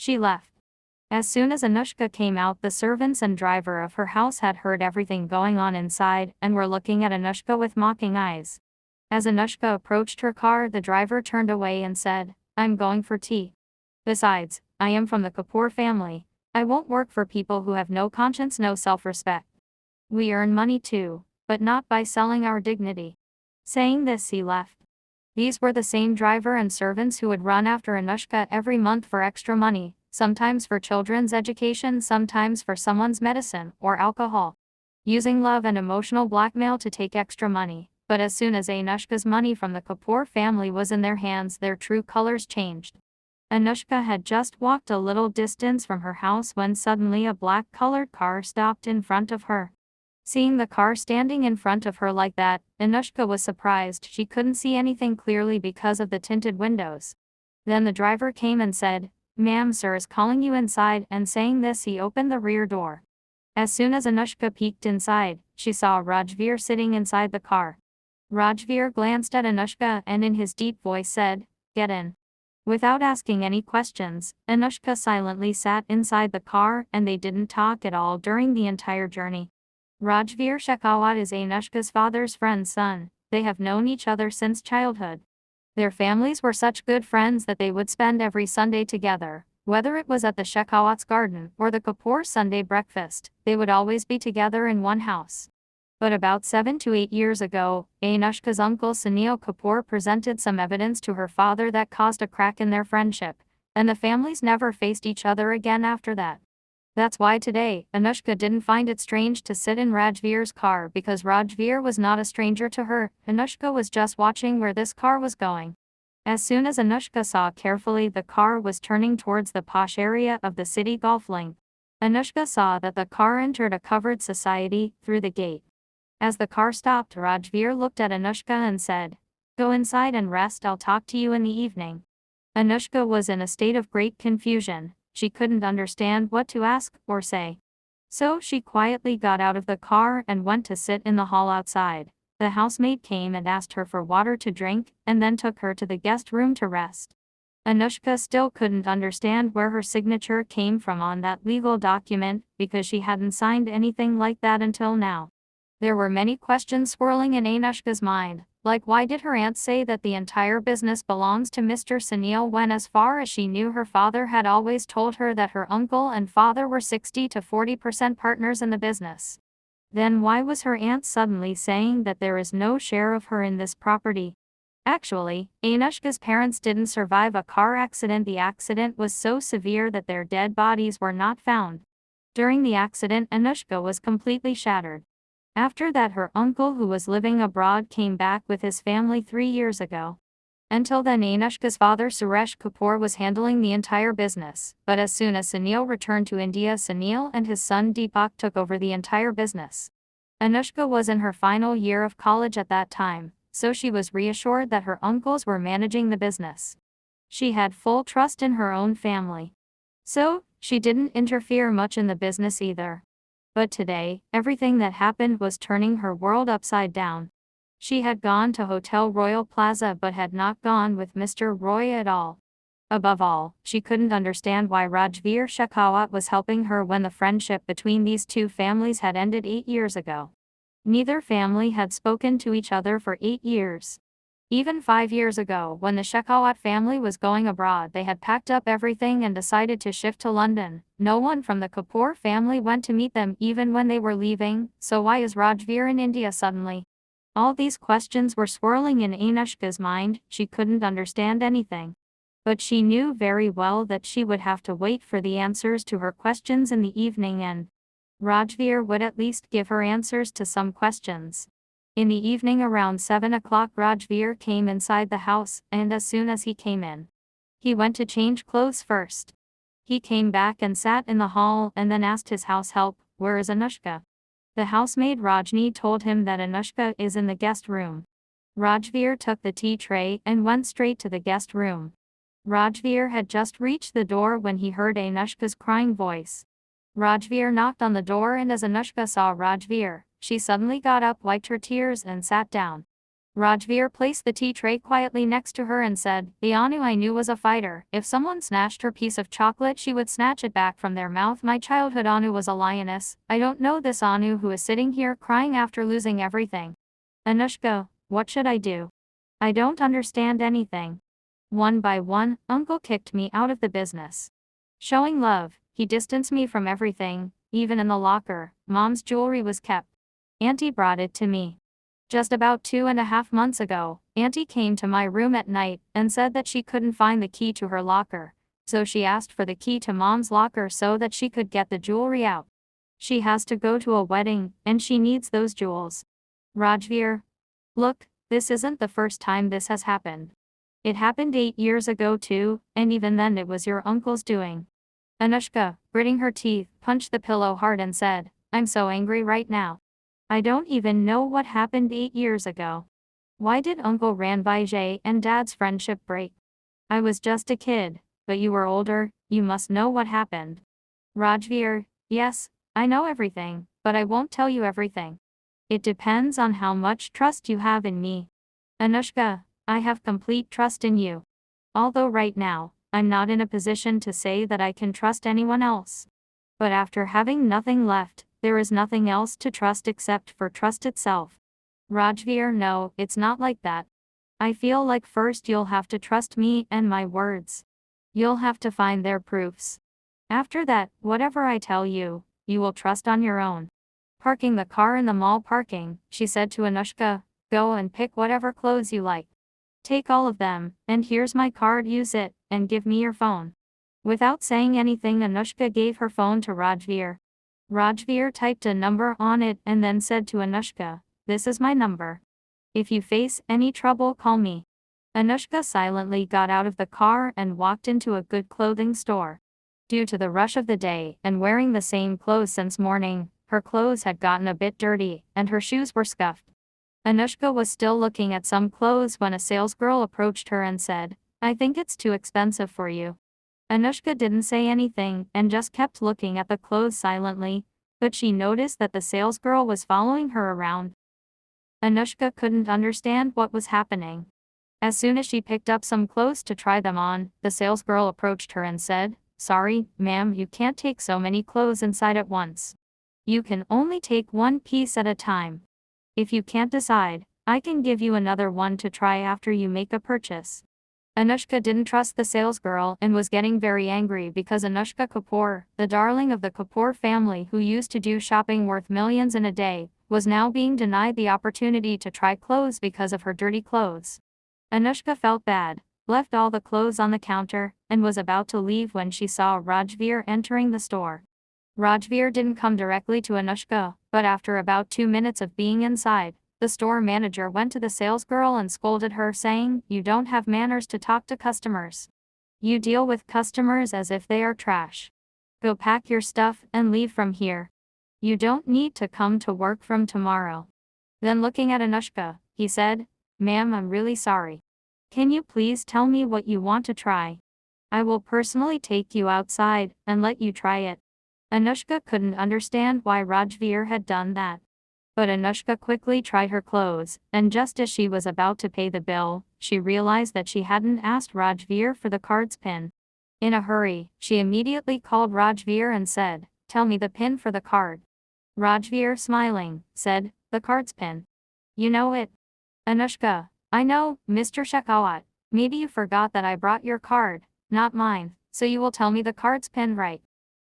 She left. As soon as Anushka came out, the servants and driver of her house had heard everything going on inside and were looking at Anushka with mocking eyes. As Anushka approached her car, the driver turned away and said, "I'm going for tea. Besides, I am from the Kapoor family. I won't work for people who have no conscience, no self-respect. We earn money too, but not by selling our dignity." Saying this, he left. These were the same driver and servants who would run after Anushka every month for extra money, sometimes for children's education, sometimes for someone's medicine or alcohol. Using love and emotional blackmail to take extra money. But as soon as Anushka's money from the Kapoor family was in their hands, their true colors changed. Anushka had just walked a little distance from her house when suddenly a black-colored car stopped in front of her. Seeing the car standing in front of her like that, Anushka was surprised. She couldn't see anything clearly because of the tinted windows. Then the driver came and said, "Ma'am, sir is calling you inside," and saying this, he opened the rear door. As soon as Anushka peeked inside, she saw Rajveer sitting inside the car. Rajveer glanced at Anushka and in his deep voice said, "Get in." Without asking any questions, Anushka silently sat inside the car and they didn't talk at all during the entire journey. Rajveer Shekhawat is Anushka's father's friend's son. They have known each other since childhood. Their families were such good friends that they would spend every Sunday together. Whether it was at the Shekhawat's garden or the Kapoor Sunday breakfast, they would always be together in one house. But about 7 to 8 years ago, Anushka's uncle Sunil Kapoor presented some evidence to her father that caused a crack in their friendship, and the families never faced each other again after that. That's why today, Anushka didn't find it strange to sit in Rajveer's car because Rajveer was not a stranger to her. Anushka was just watching where this car was going. As soon as Anushka saw carefully, the car was turning towards the posh area of the city golf links. Anushka saw that the car entered a covered society through the gate. As the car stopped, Rajveer looked at Anushka and said, "Go inside and rest, I'll talk to you in the evening." Anushka was in a state of great confusion. She couldn't understand what to ask or say. So she quietly got out of the car and went to sit in the hall outside. The housemaid came and asked her for water to drink, and then took her to the guest room to rest. Anushka still couldn't understand where her signature came from on that legal document, because she hadn't signed anything like that until now. There were many questions swirling in Anushka's mind, like why did her aunt say that the entire business belongs to Mr. Sunil when, as far as she knew, her father had always told her that her uncle and father were 60 to 40% partners in the business. Then why was her aunt suddenly saying that there is no share of her in this property? Actually, Anushka's parents didn't survive a car accident. The accident was so severe that their dead bodies were not found. During the accident, Anushka was completely shattered. After that, her uncle, who was living abroad, came back with his family 3 years ago. Until then, Anushka's father Suresh Kapoor was handling the entire business, but as soon as Sunil returned to India, Sunil and his son Deepak took over the entire business. Anushka was in her final year of college at that time, so she was reassured that her uncles were managing the business. She had full trust in her own family. So, she didn't interfere much in the business either. But today, everything that happened was turning her world upside down. She had gone to Hotel Royal Plaza but had not gone with Mr. Roy at all. Above all, she couldn't understand why Rajveer Shekhawat was helping her when the friendship between these two families had ended 8 years ago. Neither family had spoken to each other for 8 years. Even 5 years ago, when the Shekhawat family was going abroad, they had packed up everything and decided to shift to London. No one from the Kapoor family went to meet them even when they were leaving, so why is Rajveer in India suddenly? All these questions were swirling in Anushka's mind. She couldn't understand anything. But she knew very well that she would have to wait for the answers to her questions in the evening, and Rajveer would at least give her answers to some questions. In the evening around 7 o'clock, Rajveer came inside the house, and as soon as he came in, he went to change clothes first. He came back and sat in the hall and then asked his house help, "Where is Anushka?" The housemaid Rajni told him that Anushka is in the guest room. Rajveer took the tea tray and went straight to the guest room. Rajveer had just reached the door when he heard Anushka's crying voice. Rajveer knocked on the door, and as Anushka saw Rajveer, she suddenly got up, wiped her tears and sat down. Rajveer placed the tea tray quietly next to her and said, "The Anu I knew was a fighter. If someone snatched her piece of chocolate, she would snatch it back from their mouth. My childhood Anu was a lioness. I don't know this Anu who is sitting here crying after losing everything. Anushka, what should I do? I don't understand anything. One by one, Uncle kicked me out of the business. Showing love, he distanced me from everything, even in the locker. Mom's jewelry was kept. Auntie brought it to me. Just about 2.5 months ago, Auntie came to my room at night and said that she couldn't find the key to her locker, so she asked for the key to Mom's locker so that she could get the jewelry out. She has to go to a wedding, and she needs those jewels. Rajveer. Look, this isn't the first time this has happened. It happened 8 years ago too, and even then it was your uncle's doing. Anushka, gritting her teeth, punched the pillow hard and said, I'm so angry right now. I don't even know what happened 8 years ago. Why did Uncle Ranvijay and Dad's friendship break? I was just a kid, but you were older, you must know what happened. Rajveer, yes, I know everything, but I won't tell you everything. It depends on how much trust you have in me. Anushka, I have complete trust in you. Although right now, I'm not in a position to say that I can trust anyone else. But after having nothing left, there is nothing else to trust except for trust itself. Rajveer, no, it's not like that. I feel like first you'll have to trust me and my words. You'll have to find their proofs. After that, whatever I tell you, you will trust on your own. Parking the car in the mall parking, she said to Anushka, go and pick whatever clothes you like. Take all of them, and here's my card, use it, and give me your phone. Without saying anything, Anushka gave her phone to Rajveer. Rajveer typed a number on it and then said to Anushka, this is my number. If you face any trouble, call me. Anushka silently got out of the car and walked into a good clothing store. Due to the rush of the day and wearing the same clothes since morning, her clothes had gotten a bit dirty, and her shoes were scuffed. Anushka was still looking at some clothes when a salesgirl approached her and said, I think it's too expensive for you. Anushka didn't say anything and just kept looking at the clothes silently, but she noticed that the salesgirl was following her around. Anushka couldn't understand what was happening. As soon as she picked up some clothes to try them on, the salesgirl approached her and said, sorry, ma'am, you can't take so many clothes inside at once. You can only take one piece at a time. If you can't decide, I can give you another one to try after you make a purchase. Anushka didn't trust the salesgirl and was getting very angry because Anushka Kapoor, the darling of the Kapoor family who used to do shopping worth millions in a day, was now being denied the opportunity to try clothes because of her dirty clothes. Anushka felt bad, left all the clothes on the counter, and was about to leave when she saw Rajveer entering the store. Rajveer didn't come directly to Anushka, but after about 2 minutes of being inside, the store manager went to the salesgirl and scolded her, saying, you don't have manners to talk to customers. You deal with customers as if they are trash. Go pack your stuff and leave from here. You don't need to come to work from tomorrow. Then looking at Anushka, he said, ma'am, I'm really sorry. Can you please tell me what you want to try? I will personally take you outside and let you try it. Anushka couldn't understand why Rajveer had done that. But Anushka quickly tried her clothes, and just as she was about to pay the bill, she realized that she hadn't asked Rajveer for the card's pin. In a hurry, she immediately called Rajveer and said, tell me the pin for the card. Rajveer, smiling, said, the card's pin. You know it. Anushka, I know, Mr. Shekhawat. Maybe you forgot that I brought your card, not mine, so you will tell me the card's pin right.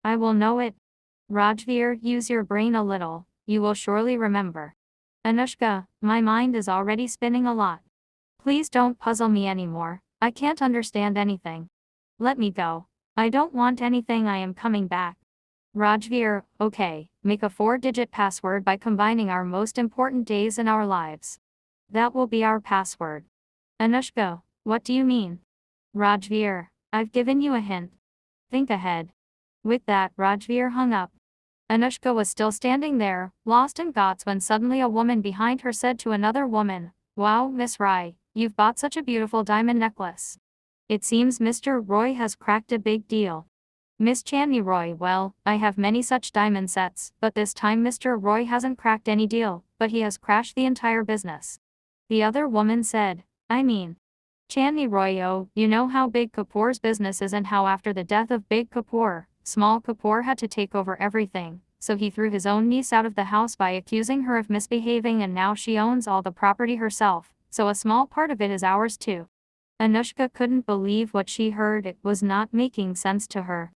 I will know it. Rajveer, use your brain a little. You will surely remember. Anushka, my mind is already spinning a lot. Please don't puzzle me anymore, I can't understand anything. Let me go. I don't want anything, I am coming back. Rajveer, okay, make a 4-digit password by combining our most important days in our lives. That will be our password. Anushka, what do you mean? Rajveer, I've given you a hint. Think ahead. With that, Rajveer hung up. Anushka was still standing there, lost in thoughts, when suddenly a woman behind her said to another woman, wow, Miss Rai, you've bought such a beautiful diamond necklace. It seems Mr. Roy has cracked a big deal. Miss Chandni Roy, well, I have many such diamond sets, but this time Mr. Roy hasn't cracked any deal, but he has crashed the entire business. The other woman said, I mean, Chandni Royo, you know how big Kapoor's business is and how after the death of Big Kapoor, small Kapoor had to take over everything, so he threw his own niece out of the house by accusing her of misbehaving and now she owns all the property herself, so a small part of it is ours too. Anushka couldn't believe what she heard, it was not making sense to her.